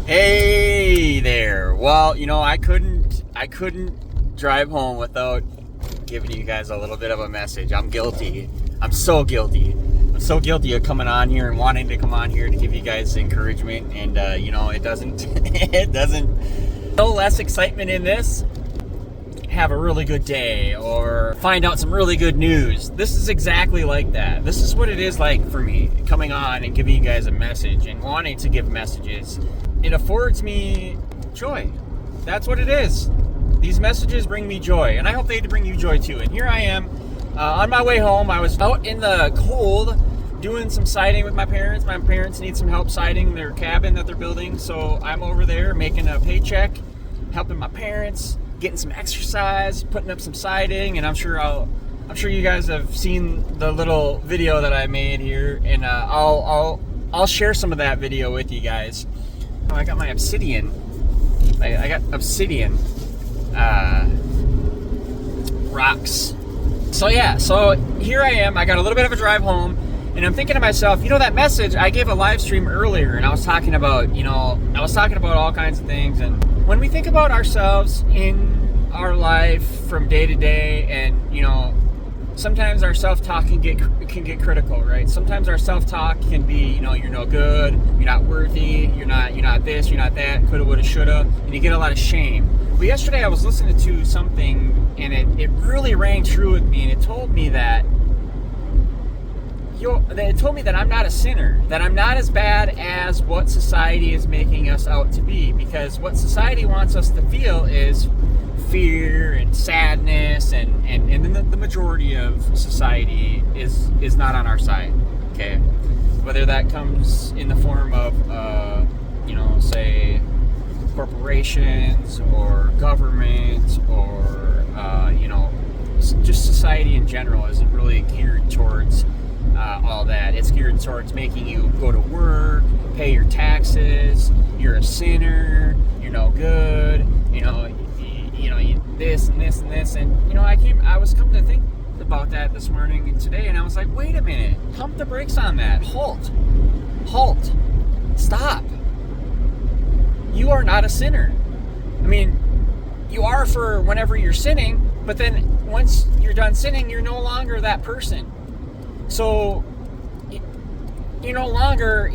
Hey there. Well, I couldn't drive home without giving you guys a little bit of a message. I'm guilty. I'm so guilty. I'm so guilty of coming on here and wanting to come on here to give you guys encouragement, and it doesn't no less excitement in this. Have a really good day or find out some really good news. This is exactly like that. This is what it is like for me, coming on and giving you guys a message and wanting to give messages. It affords me joy. That's what it is. These messages bring me joy, and I hope they bring you joy too. And here I am on my way home. I was out in the cold doing some siding with my parents. My parents need some help siding their cabin that they're building, so I'm over there making a paycheck, helping my parents, getting some exercise, putting up some siding, and I'm sure you guys have seen the little video that I made here, and I'll share some of that video with you guys. I got my obsidian. I got obsidian rocks. So here I am. I got a little bit of a drive home, and I'm thinking to myself, that message I gave a live stream earlier, and I was talking about all kinds of things. And when we think about ourselves in our life from day to day, and sometimes our self-talk can get critical, right? Sometimes our self-talk can be, you're no good, you're not worthy, you're not this, you're not that, coulda, woulda, shoulda, and you get a lot of shame. But yesterday I was listening to something, and it really rang true with me, and it told me that I'm not a sinner, that I'm not as bad as what society is making us out to be, because what society wants us to feel is fear and sadness, and then the majority of society is not on our side, okay? Whether that comes in the form of say corporations or government or just society in general isn't really geared towards all that. It's geared towards making you go to work, pay your taxes, you're a sinner, you're no good, this and this and this, and I was coming to think about that this morning and today, and I was like, wait a minute, pump the brakes on that, halt, stop. You are not a sinner. I mean, you are for whenever you're sinning, but then once you're done sinning, you're no longer that person. So you're no longer,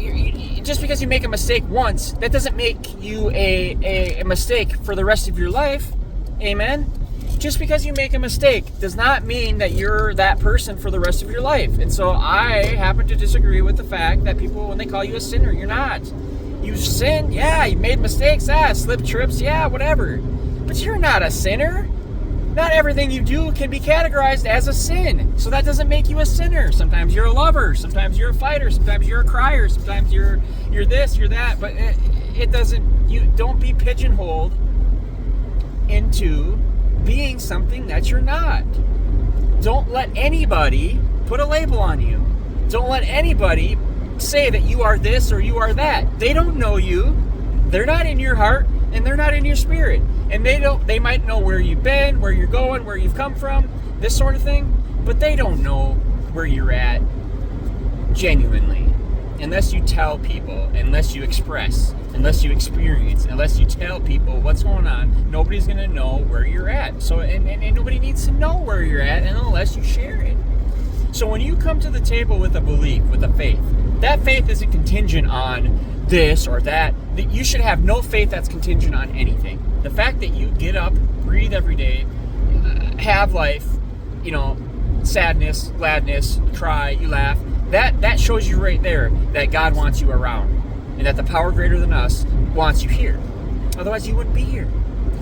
just because you make a mistake once, that doesn't make you a mistake for the rest of your life. Amen? Just because you make a mistake does not mean that you're that person for the rest of your life. And so I happen to disagree with the fact that people, when they call you a sinner, you're not. You sinned, yeah, you made mistakes, slip trips, yeah, whatever. But you're not a sinner. Not everything you do can be categorized as a sin. So that doesn't make you a sinner. Sometimes you're a lover, sometimes you're a fighter, sometimes you're a crier, sometimes you're this, you're that, but it doesn't, you don't be pigeonholed into being something that you're not. Don't let anybody put a label on you. Don't let anybody say that you are this or you are that. They don't know you. They're not in your heart, and they're not in your spirit. And they might know where you've been, where you're going, where you've come from, this sort of thing, but they don't know where you're at genuinely. Unless you tell people, unless you express, unless you experience, unless you tell people what's going on, nobody's going to know where you're at. So, and nobody needs to know where you're at unless you share it. So when you come to the table with a belief, with a faith, that faith isn't contingent on this or that. You should have no faith that's contingent on anything. The fact that you get up, breathe every day, have life, sadness, gladness, cry, you laugh, that shows you right there that God wants you around, and that the power greater than us wants you here. Otherwise you wouldn't be here.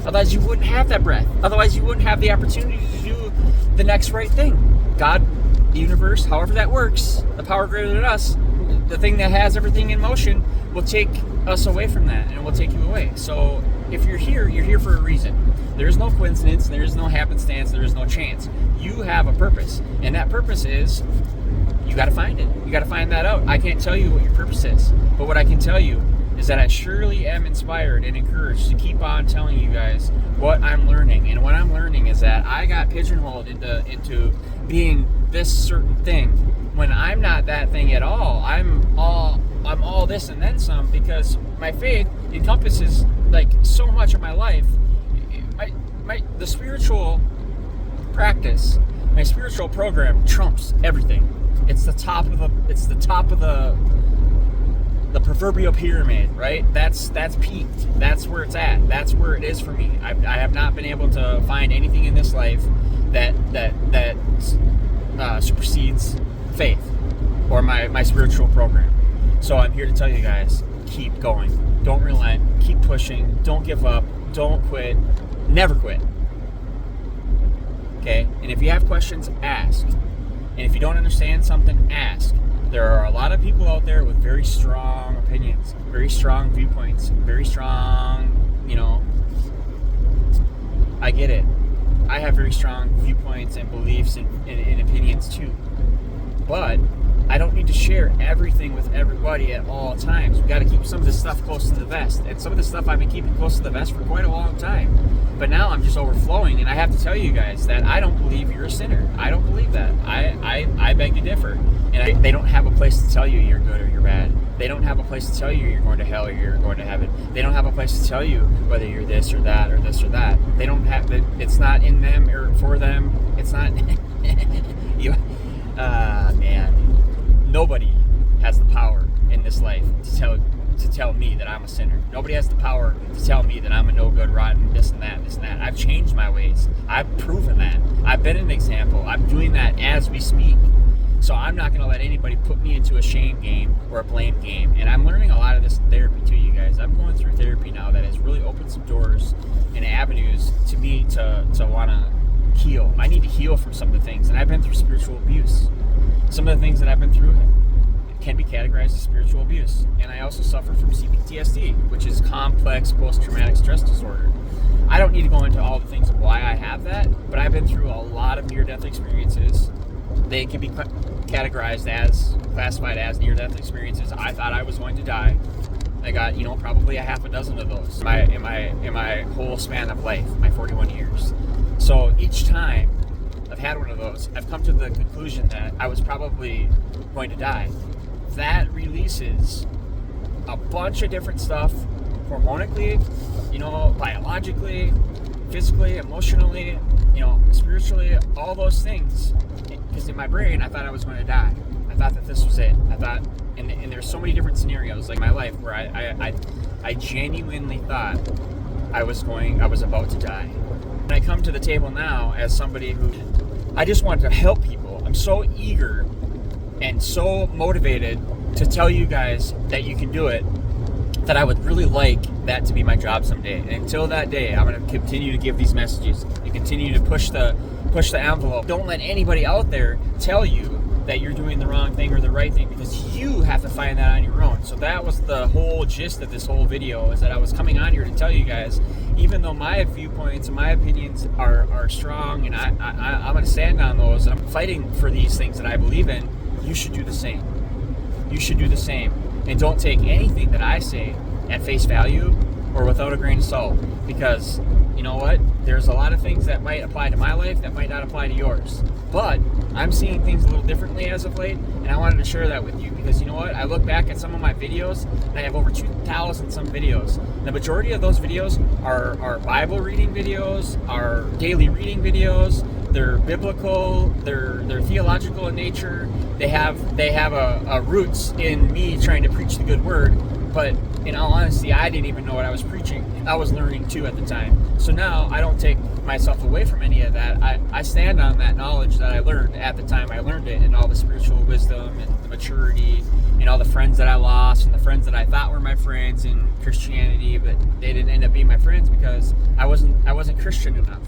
Otherwise you wouldn't have that breath. Otherwise you wouldn't have the opportunity to do the next right thing. God, the universe, however that works, the power greater than us, the thing that has everything in motion, will take us away from that, and will take you away. So if you're here for a reason. There is no coincidence, there is no happenstance, there is no chance. You have a purpose, and that purpose is, you got to find it. You got to find that out. I can't tell you what your purpose is, but what I can tell you is that I surely am inspired and encouraged to keep on telling you guys what I'm learning. And what I'm learning is that I got pigeonholed into being this certain thing when I'm not that thing at all. I'm all this and then some, because my faith encompasses like so much of my life. The spiritual practice, my spiritual program trumps everything. It's the top of the proverbial pyramid, right? That's peaked. That's where it's at. That's where it is for me. I have not been able to find anything in this life that supersedes faith or my spiritual program. So I'm here to tell you guys, keep going. Don't relent. Keep pushing. Don't give up. Don't quit. Never quit. Okay? And if you have questions, ask. And if you don't understand something, ask. There are a lot of people out there with very strong opinions, very strong viewpoints, very strong, I get it. I have very strong viewpoints and beliefs and opinions too. But I don't need to share everything with everybody at all times. We got to keep some of this stuff close to the vest. And some of this stuff I've been keeping close to the vest for quite a long time. But now I'm just overflowing, and I have to tell you guys that I don't believe you're a sinner. I don't believe that. I beg to differ. And they don't have a place to tell you you're good or you're bad. They don't have a place to tell you you're going to hell or you're going to heaven. They don't have a place to tell you whether you're this or that or this or that. They don't have it. It's not in them or for them. It's not. Man. Nobody has the power in this life to tell me that I'm a sinner. Nobody has the power to tell me that I'm a no good, rotten, this and that, this and that. I've changed my ways. I've proven that. I've been an example. I'm doing that as we speak. So I'm not going to let anybody put me into a shame game or a blame game. And I'm learning a lot of this in therapy too, you guys. I'm going through therapy now that has really opened some doors and avenues to me to want to heal. I need to heal from some of the things. And I've been through spiritual abuse. Some of the things that I've been through can be categorized as spiritual abuse. And I also suffer from CPTSD, which is complex post-traumatic stress disorder. I don't need to go into all the things of why I have that, but I've been through a lot of near-death experiences. They can be classified as near-death experiences. I thought I was going to die. I got, probably a half a dozen of those in my whole span of life, my 41 years. So each time I've had one of those, I've come to the conclusion that I was probably going to die. That releases a bunch of different stuff, hormonically, biologically, physically, emotionally, spiritually, all those things. Because in my brain, I thought I was going to die. I thought that this was it. I thought, and there's so many different scenarios like in my life where I genuinely thought I was about to die. And I come to the table now as somebody who, I just want to help people. I'm so eager and so motivated to tell you guys that you can do it, that I would really like that to be my job someday. And until that day, I'm going to continue to give these messages and continue to push the envelope. Don't let anybody out there tell you that you're doing the wrong thing or the right thing, because you have to find that on your own. So that was the whole gist of this whole video, is that I was coming on here to tell you guys, even though my viewpoints and my opinions are strong, and I'm going to stand on those, and I'm fighting for these things that I believe in, you should do the same. You should do the same. And don't take anything that I say at face value or without a grain of salt, because you know what? There's a lot of things that might apply to my life that might not apply to yours. But I'm seeing things a little differently as of late, and I wanted to share that with you, because you know what? I look back at some of my videos, and I have over 2,000 some videos. The majority of those videos are Bible reading videos, are daily reading videos. They're biblical, they're theological in nature. They have a roots in me trying to preach the good word, but in all honesty, I didn't even know what I was preaching. I was learning too at the time. So now I don't take myself away from any of that. I stand on that knowledge that I learned at the time I learned it, and all the spiritual wisdom and the maturity and all the friends that I lost and the friends that I thought were my friends in Christianity, but they didn't end up being my friends because I wasn't Christian enough.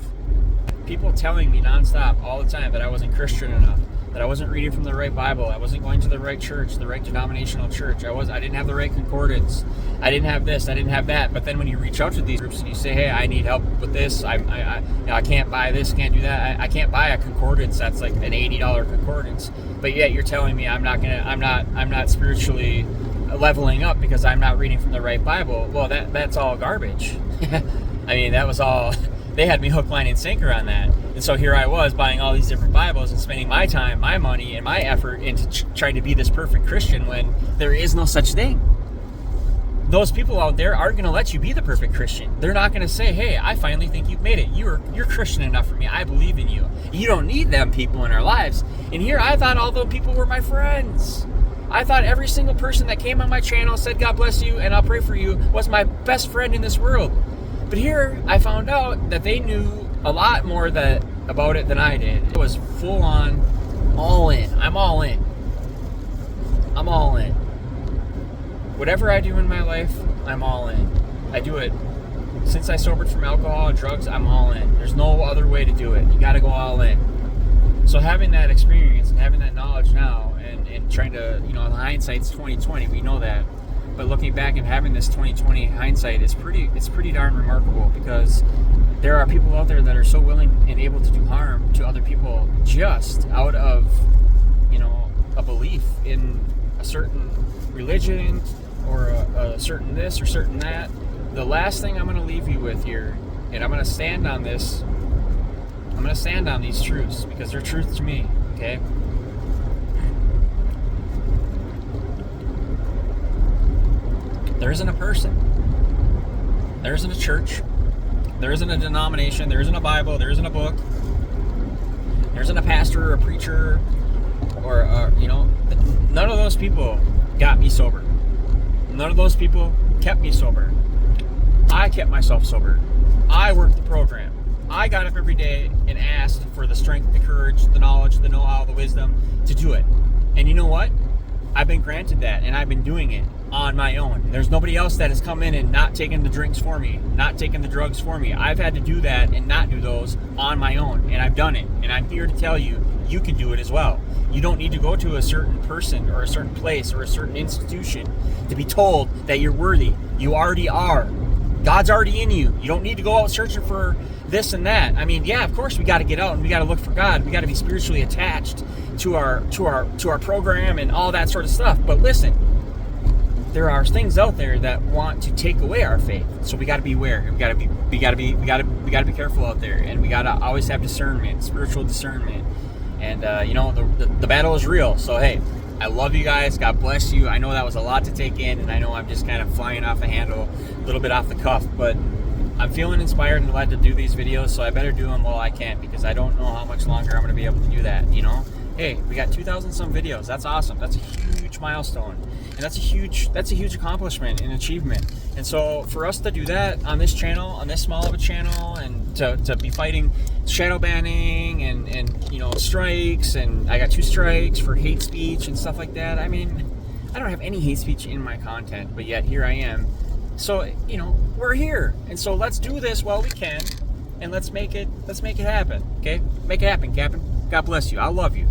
People telling me nonstop all the time that I wasn't Christian enough, that I wasn't reading from the right Bible, I wasn't going to the right church, the right denominational church, I didn't have the right concordance, I didn't have this, I didn't have that. But then when you reach out to these groups and you say, hey, I need help with this, I can't buy this, can't do that, I can't buy a concordance that's like an $80 concordance, but yet you're telling me I'm not spiritually leveling up because I'm not reading from the right Bible. Well, that's all garbage. I mean, that was all. They had me hook, line, and sinker on that. And so here I was buying all these different Bibles and spending my time, my money, and my effort into trying to be this perfect Christian when there is no such thing. those people out there aren't going to let you be the perfect Christian. They're not going to say, hey, I finally think you've made it. You're Christian enough for me. I believe in you. You don't need them people in our lives. And here I thought all those people were my friends. I thought every single person that came on my channel, said God bless you and I'll pray for you, was my best friend in this world. But here I found out that they knew a lot more about it than I did. It was full on, all in. I'm all in. I'm all in. Whatever I do in my life, I'm all in. I do it. Since I sobered from alcohol and drugs, I'm all in. There's no other way to do it. You got to go all in. So having that experience and having that knowledge now and trying to, hindsight's 2020, we know that. But looking back and having this 2020 hindsight, it's pretty darn remarkable, because there are people out there that are so willing and able to do harm to other people just out of, a belief in a certain religion or a certain this or certain that. The last thing I'm going to leave you with here, and I'm going to stand on this, I'm going to stand on these truths because they're truth to me, okay? There isn't a person, there isn't a church, there isn't a denomination, there isn't a Bible, there isn't a book, there isn't a pastor or a preacher or none of those people got me sober. None of those people kept me sober. I kept myself sober. I worked the program. I got up every day and asked for the strength, the courage, the knowledge, the know-how, the wisdom to do it. And you know what? I've been granted that, and I've been doing it on my own. There's nobody else that has come in and not taken the drinks for me, not taken the drugs for me. I've had to do that and not do those on my own, and I've done it. And I'm here to tell you, you can do it as well. You don't need to go to a certain person or a certain place or a certain institution to be told that you're worthy. You already are. God's already in you. You don't need to go out searching for this and that. I mean, yeah, of course we got to get out and we got to look for God. We got to be spiritually attached to our program and all that sort of stuff. But listen, there are things out there that want to take away our faith. So we got to be aware. We got to be careful out there, and we got to always have discernment, spiritual discernment. And the battle is real. So hey, I love you guys. God bless you. I know that was a lot to take in, and I know I'm just kind of flying off the handle, a little bit off the cuff, but I'm feeling inspired and glad to do these videos, so I better do them while I can, because I don't know how much longer I'm going to be able to do that, Hey, we got 2,000 some videos. That's awesome. That's a huge milestone. And that's a huge accomplishment and achievement. And so for us to do that on this channel, on this small of a channel, and to be fighting shadow banning and strikes, and I got 2 strikes for hate speech and stuff like that. I mean, I don't have any hate speech in my content, but yet here I am. So, we're here. And so let's do this while we can, and let's make it happen. Okay? Make it happen, Captain. God bless you. I love you.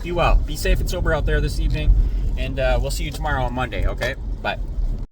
Be well. Be safe and sober out there this evening, and we'll see you tomorrow on Monday, okay? Bye.